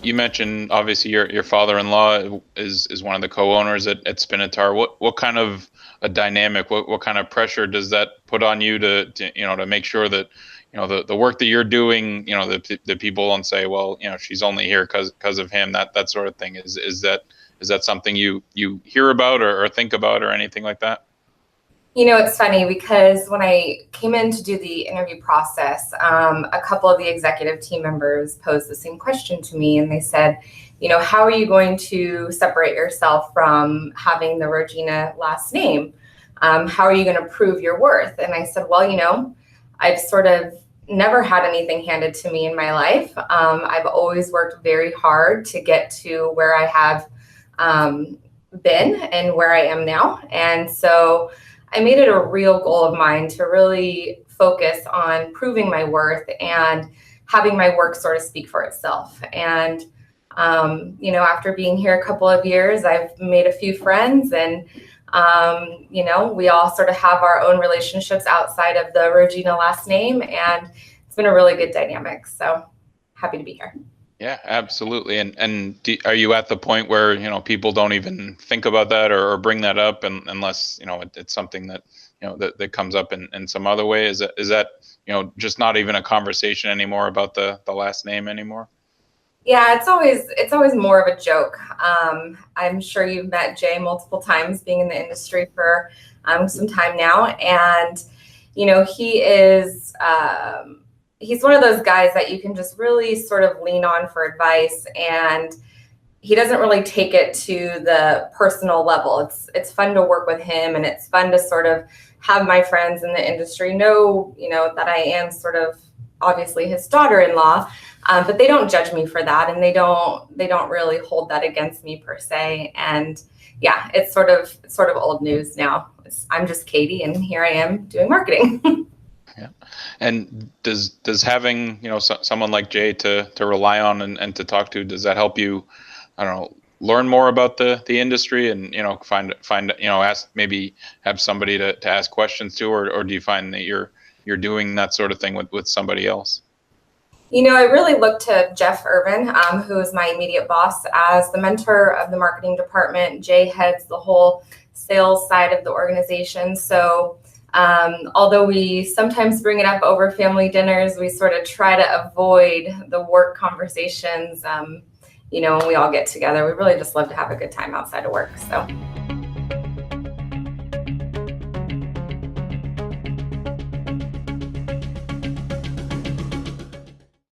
you mentioned obviously your father-in-law is one of the co-owners at Spinitar. What kind of a dynamic, what kind of pressure does that put on you to make sure that the work that you're doing, the people don't say, well, she's only here because of him, that sort of thing. Is that something you hear about or think about or anything like that? It's funny because when I came in to do the interview process, a couple of the executive team members posed the same question to me, and they said, how are you going to separate yourself from having the Rogina last name? How are you going to prove your worth? And I said, well, I've sort of never had anything handed to me in my life. I've always worked very hard to get to where I have been and where I am now. And so I made it a real goal of mine to really focus on proving my worth and having my work sort of speak for itself. And, after being here a couple of years, I've made a few friends, and, we all sort of have our own relationships outside of the Rogina last name, and it's been a really good dynamic. So happy to be here. Yeah, absolutely. And are you at the point where people don't even think about that or bring that up, unless it's something that that comes up in some other way? Is that just not even a conversation anymore about the last name anymore? Yeah, it's always more of a joke. I'm sure you've met Jay multiple times, being in the industry for some time now, and he is. He's one of those guys that you can just really sort of lean on for advice, and he doesn't really take it to the personal level. It's fun to work with him, and it's fun to sort of have my friends in the industry know, that I am sort of obviously his daughter-in-law, but they don't judge me for that, and they don't really hold that against me per se. And yeah, it's sort of old news now. I'm just Katie, and here I am doing marketing. Yeah. And does having, someone like Jay to rely on and to talk to, does that help you, I don't know, learn more about the industry and, find, ask, maybe have somebody to ask questions to, or do you find that you're doing that sort of thing with somebody else? I really look to Jeff Irvin, who is my immediate boss, as the mentor of the marketing department. Jay heads the whole sales side of the organization. So although we sometimes bring it up over family dinners, we sort of try to avoid the work conversations. When we all get together, we really just love to have a good time outside of work. So.